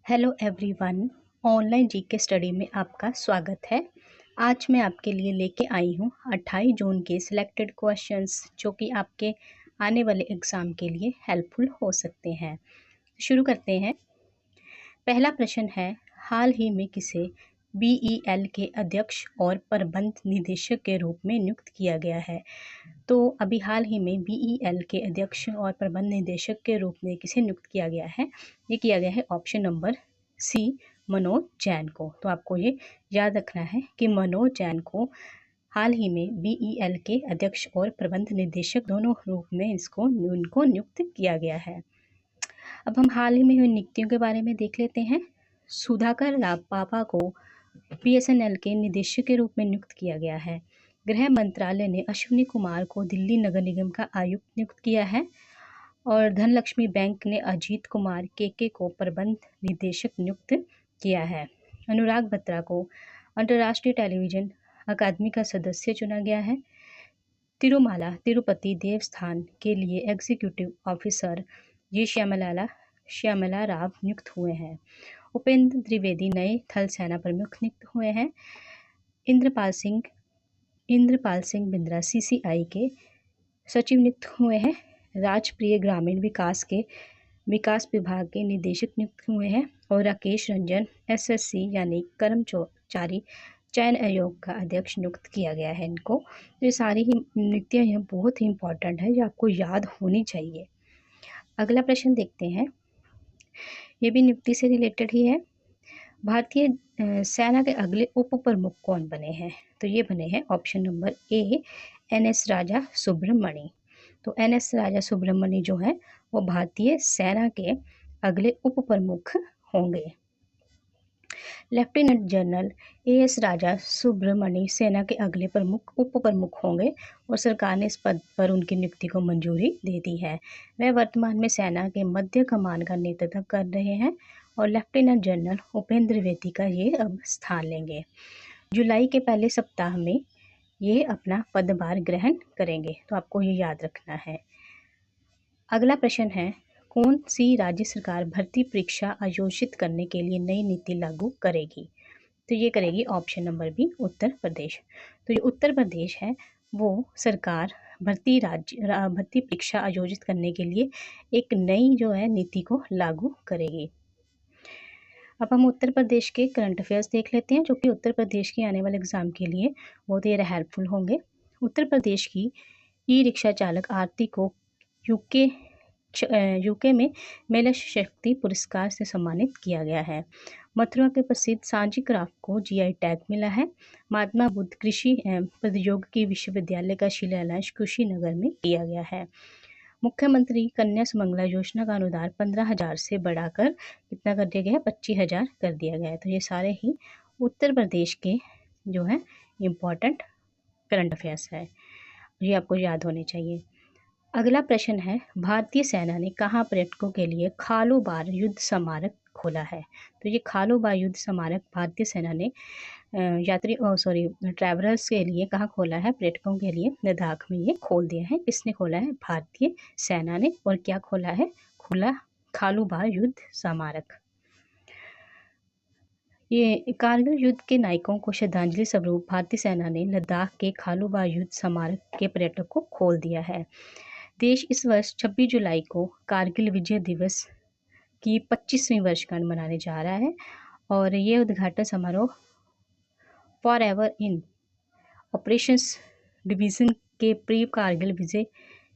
Hello everyone. Online GK study में आपका स्वागत है। आज मैं आपके लिए लेके आई हूँ 28 जून के सिलेक्टेड क्वेश्चंस जो कि आपके आने वाले एग्ज़ाम के लिए हेल्पफुल हो सकते हैं। शुरू करते हैं। पहला प्रश्न है, हाल ही में किसे बीईएल के अध्यक्ष और प्रबंध निदेशक के रूप में नियुक्त किया गया है? तो अभी हाल ही में बीईएल के अध्यक्ष और प्रबंध निदेशक के रूप में किसे नियुक्त किया गया है? ये किया गया है option number c, Manoj Jain को। तो आपको ये याद रखना है कि मनोज जैन को हाल ही में बीईएल के अध्यक्ष और प्रबंध निदेशक दोनों रूप में उनको नियुक्त किया गया है। अब हम हाल ही में हुई नियुक्तियों के बारे में देख लेते हैं। सुधाकर रापापा को बीएसएनएल के निदेशक के रूप में नियुक्त किया गया है। गृह मंत्रालय ने अश्विनी कुमार को दिल्ली नगर निगम का आयुक्त नियुक्त किया है और धनलक्ष्मी बैंक ने अजीत कुमार केके को प्रबंध निदेशक नियुक्त किया है। अनुराग बत्रा को अंतर्राष्ट्रीय टेलीविजन अकादमी का सदस्य चुना गया है। तिरुमाला तिरुपति देवस्थान के लिए एग्जीक्यूटिव ऑफिसर जी श्यामला राव नियुक्त हुए हैं। उपेंद्र त्रिवेदी नए थल सेना प्रमुख नियुक्त हुए हैं। इंद्रपाल सिंह बिंद्रा सीसीआई के सचिव नियुक्त हुए हैं। राजप्रिय ग्रामीण विकास विभाग के निदेशक नियुक्त हुए हैं और राकेश रंजन एसएससी यानी कर्मचारी चयन आयोग का अध्यक्ष नियुक्त किया गया है इनको। तो ये सारी ही नियुक्तियाँ यहाँ बहुत ही इंपॉर्टेंट है, जो आपको याद होनी चाहिए। अगला प्रश्न देखते हैं, ये भी नियुक्ति से रिलेटेड ही है। भारतीय सेना के अगले उप प्रमुख कौन बने हैं? तो ये बने हैं ऑप्शन नंबर ए, एनएस राजा सुब्रमणि। तो एनएस राजा सुब्रमणि जो है वो भारतीय सेना के अगले उप प्रमुख होंगे। लेफ्टिनेंट जनरल एएस राजा सुब्रमणि सेना के अगले उप प्रमुख होंगे और सरकार ने इस पद पर उनकी नियुक्ति को मंजूरी दे दी है। वह वर्तमान में सेना के मध्य कमान का नेतृत्व कर रहे हैं और लेफ्टिनेंट जनरल उपेंद्र द्विवेदी का ये अब स्थान लेंगे। जुलाई के पहले सप्ताह में ये अपना पदभार ग्रहण करेंगे, तो आपको ये याद रखना है। अगला प्रश्न है, कौन सी राज्य सरकार भर्ती परीक्षा आयोजित करने के लिए नई नीति लागू करेगी? तो ये करेगी option number B, Uttar Pradesh. तो ये उत्तर प्रदेश है वो सरकार भर्ती परीक्षा आयोजित करने के लिए एक नई जो है नीति को लागू करेगी। अब हम उत्तर प्रदेश के करंट अफेयर्स देख लेते हैं, जो कि उत्तर प्रदेश के आने वाले एग्जाम के लिए बहुत ही हेल्पफुल होंगे। उत्तर प्रदेश की ई रिक्शा चालक आरती को यूके में महिला शक्ति पुरस्कार से सम्मानित किया गया है। मथुरा के प्रसिद्ध सांची क्राफ्ट को जीआई टैग मिला है। महात्मा बुद्ध कृषि एवं प्रौद्योगिकी विश्वविद्यालय का शिलान्यास कुशीनगर में किया गया है। मुख्यमंत्री कन्या सुमंगला योजना का अनुदान 15,000 से बढ़ाकर कितना कर दिया गया है? 25,000 कर दिया गया है। तो ये सारे ही उत्तर प्रदेश के जो है इम्पोर्टेंट करंट अफेयर्स है, ये आपको याद होने चाहिए। अगला प्रश्न है, भारतीय सेना ने कहाँ पर्यटकों के लिए खालूबार युद्ध स्मारक खोला है? तो ये खालूबार युद्ध स्मारक भारतीय सेना ने ट्रैवलर्स के लिए कहाँ खोला है? पर्यटकों के लिए लद्दाख में ये खोल दिया है। किसने खोला है? भारतीय सेना ने। और क्या खोला है? खालूबार युद्ध स्मारक। ये कारगिल युद्ध के नायकों को श्रद्धांजलि स्वरूप भारतीय सेना ने लद्दाख के खालूबार युद्ध स्मारक के पर्यटक को खोल दिया है। देश इस वर्ष 26 जुलाई को कारगिल विजय दिवस की 25वीं वर्षगांठ मनाने जा रहा है और ये उद्घाटन समारोह for ever in operations division के प्री कारगिल विजय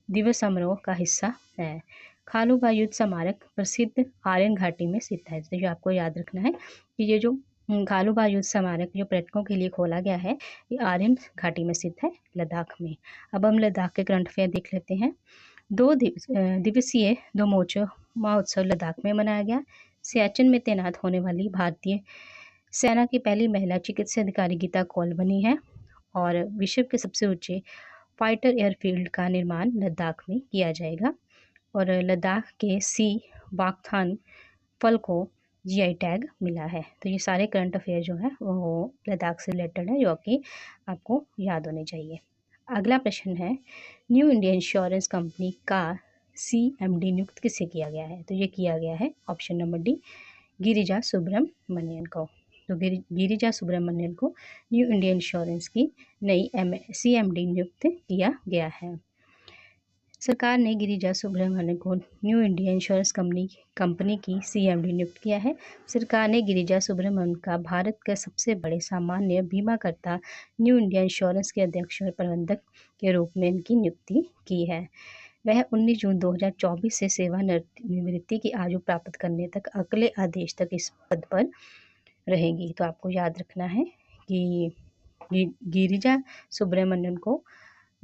दिवस समारोह का हिस्सा है। खालूबार युद्ध स्मारक प्रसिद्ध आर्यन घाटी में स्थित है। तो ये आपको याद रखना है कि ये जो खालूबार युद्ध स्मारक जो पर्यटकों के लिए खोला गया है, ये आर्यन घाटी में स्थित है लद्दाख में। अब हम लद्दाख के करंट अफेयर देख लेते हैं। 2 दिवसीय दोमोचो महोत्सव लद्दाख में मनाया गया। सियाचिन में तैनात होने वाली भारतीय सेना की पहली महिला चिकित्सा अधिकारी गीता कौल बनी है और विश्व के सबसे ऊंचे फाइटर एयरफील्ड का निर्माण लद्दाख में किया जाएगा और लद्दाख के सी वाकथान फल को जीआई टैग मिला है। तो ये सारे करंट अफेयर जो है वो लद्दाख से रिलेटेड है, जो कि आपको याद होने चाहिए। अगला प्रश्न है, न्यू इंडिया इंश्योरेंस कंपनी का सीएमडी नियुक्त किसे किया गया है? तो ये किया गया है option number D, Girija Subramanian को। तो गिरिजा सुब्रमण्यन को न्यू इंडिया इंश्योरेंस की नई CMD नियुक्त किया गया है। सरकार ने गिरिजा सुब्रमण्यन को न्यू इंडिया इंश्योरेंस कंपनी की CMD नियुक्त किया है। सरकार ने गिरिजा सुब्रमण्यन का भारत के सबसे बड़े सामान्य बीमाकर्ता न्यू इंडिया इंश्योरेंस के अध्यक्ष और प्रबंधक के रूप में इनकी नियुक्ति की है। वह 19 जून 2024 से सेवानिवृत्ति की आयु प्राप्त करने तक अगले आदेश तक इस पद पर रहेंगी। तो आपको याद रखना है कि गिरिजा सुब्रमण्यन को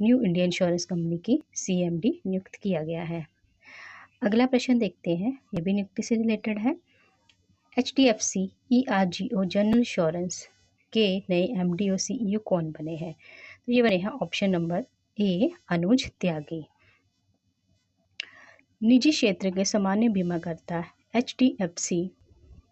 न्यू इंडिया इंश्योरेंस कंपनी की CMD नियुक्त किया गया है। अगला प्रश्न देखते हैं, ये भी नियुक्ति से रिलेटेड है। HDFC ERGO जनरल इंश्योरेंस के नए MD और CEO कौन बने हैं? तो ये बने हैं ऑप्शन नंबर A अनुज त्यागी। निजी क्षेत्र के सामान्य बीमाकर्ता HDFC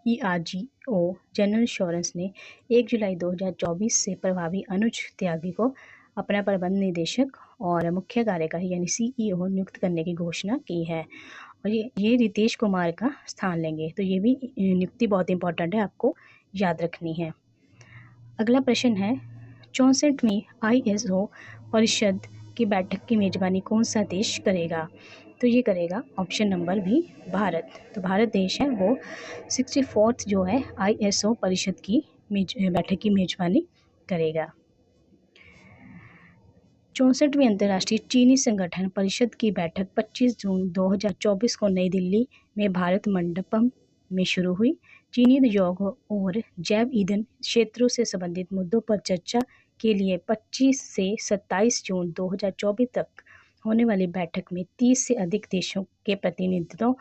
ERGO जनरल इंश्योरेंस ने 1 जुलाई 2024 से प्रभावी अनुज त्यागी को अपना प्रबंध निदेशक और मुख्य कार्यकारी यानी CEO नियुक्त करने की घोषणा की है और ये रितेश कुमार का स्थान लेंगे। तो ये भी नियुक्ति बहुत इंपॉर्टेंट है, आपको याद रखनी है। अगला प्रश्न है, 64वीं ISO परिषद की बैठक की मेजबानी कौन सा देश करेगा? तो ये करेगा ऑप्शन नंबर B भारत। तो भारत देश है वो 64th जो है ISO परिषद की बैठक की मेजबानी करेगा। 64वीं अंतर्राष्ट्रीय चीनी संगठन परिषद की बैठक 25 जून 2024 को नई दिल्ली में भारत मंडपम में शुरू हुई। चीनी उद्योग और जैव ईंधन क्षेत्रों से संबंधित मुद्दों पर चर्चा के लिए 25 से 27 जून 2024 तक होने वाली बैठक में 30 से अधिक देशों के प्रतिनिधियों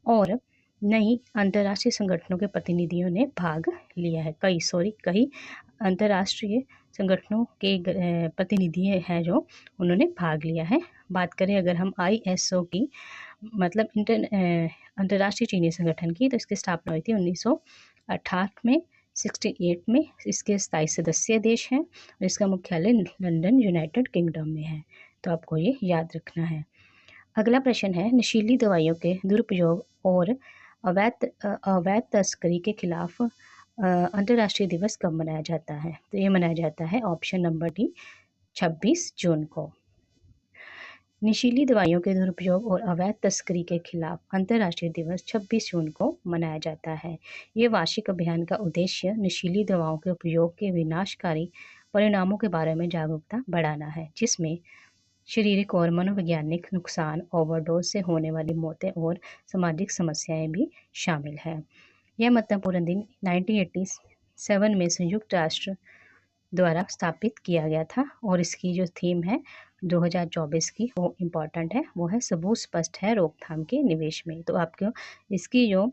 और नई अंतर्राष्ट्रीय संगठनों के प्रतिनिधियों ने भाग लिया है। कई अंतर्राष्ट्रीय संगठनों के प्रतिनिधि हैं जो उन्होंने भाग लिया है। बात करें अगर हम ISO की मतलब अंतर्राष्ट्रीय चीनी संगठन की, तो इसकी स्थापना हुई थी 1968 में। 68 में इसके 27 सदस्य देश हैं और इसका मुख्यालय लंदन यूनाइटेड किंगडम में है। तो आपको ये याद रखना है। अगला प्रश्न है, नशीली दवाइयों के दुरुपयोग और अवैध तस्करी के खिलाफ अंतर्राष्ट्रीय दिवस कब मनाया जाता है? तो ये मनाया जाता है ऑप्शन नंबर D 26 जून को। नशीली दवाइयों के दुरुपयोग और अवैध तस्करी के खिलाफ अंतर्राष्ट्रीय दिवस 26 जून को मनाया जाता है। ये वार्षिक अभियान का उद्देश्य नशीली दवाओं के उपयोग के विनाशकारी परिणामों के बारे में जागरूकता बढ़ाना है, जिसमें शारीरिक और मनोवैज्ञानिक नुकसान, ओवरडोज से होने वाली मौतें और सामाजिक समस्याएं भी शामिल है। यह महत्वपूर्ण दिन 1987 में संयुक्त राष्ट्र द्वारा स्थापित किया गया था और इसकी जो थीम है 2024 की वो इम्पॉर्टेंट है, वो है सबूत स्पष्ट है रोकथाम के निवेश में। तो आपको इसकी जो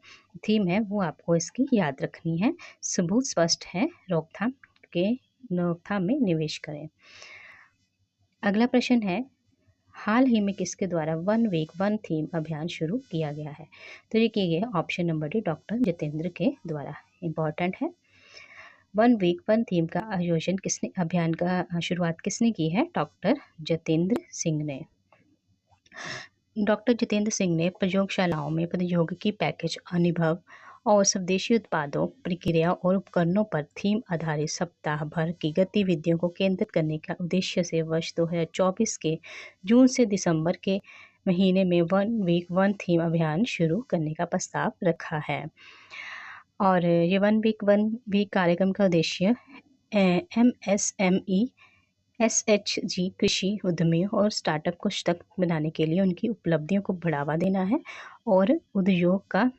थीम है वो आपको इसकी याद रखनी है, सबूत स्पष्ट है रोकथाम में निवेश करें। अगला प्रश्न है, हाल ही में किसके द्वारा 1 वीक 1 थीम अभियान शुरू किया गया है? तो ये किया गया option number D doctor Jitendra के द्वारा। इम्पॉर्टेंट है। 1 वीक 1 थीम का आयोजन अभियान का शुरुआत किसने की है? डॉक्टर जितेंद्र सिंह ने। डॉक्टर जितेंद्र सिंह ने प्रयोगशालाओं में प्रौद्योगिकी पैकेज, अनुभव और स्वदेशी उत्पादों, प्रक्रिया और उपकरणों पर थीम आधारित सप्ताह भर की गतिविधियों को केंद्रित करने का उद्देश्य से वर्ष 2024 के जून से दिसंबर के महीने में 1 वीक 1 थीम अभियान शुरू करने का प्रस्ताव रखा है। और ये 1 वीक 1 वीक कार्यक्रम का उद्देश्य MSME SHG कृषि उद्यमियों और स्टार्टअप को सशक्त बनाने के लिए उनकी उपलब्धियों को बढ़ावा देना है और उद्योग का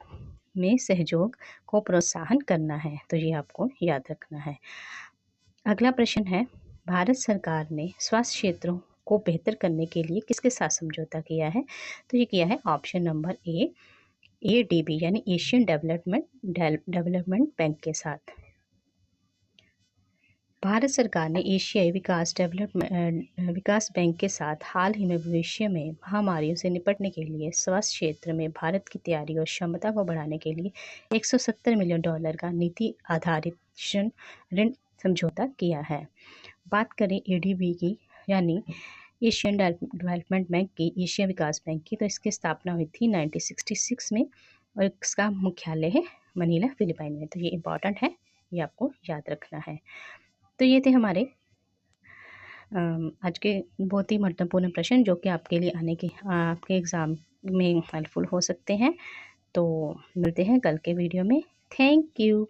में सहयोग को प्रोत्साहन करना है। तो ये आपको याद रखना है। अगला प्रश्न है, भारत सरकार ने स्वास्थ्य क्षेत्रों को बेहतर करने के लिए किसके साथ समझौता किया है? तो ये किया है ऑप्शन नंबर A ADB यानी एशियन डेवलपमेंट बैंक के साथ। भारत सरकार ने एशियाई विकास बैंक के साथ हाल ही में भविष्य में महामारियों से निपटने के लिए स्वास्थ्य क्षेत्र में भारत की तैयारी और क्षमता को बढ़ाने के लिए $170 मिलियन का नीति आधारित ऋण समझौता किया है। बात करें ADB की यानी एशियन डेवलपमेंट बैंक की, एशिया विकास बैंक की, तो इसकी स्थापना हुई थी 1966 में और इसका मुख्यालय है मनीला फिलीपाइन में। तो ये इम्पॉर्टेंट है, ये आपको याद रखना है। तो ये थे हमारे आज के बहुत ही महत्वपूर्ण प्रश्न जो कि आपके लिए आपके एग्ज़ाम में हेल्पफुल हो सकते हैं। तो मिलते हैं कल के वीडियो में। Thank you.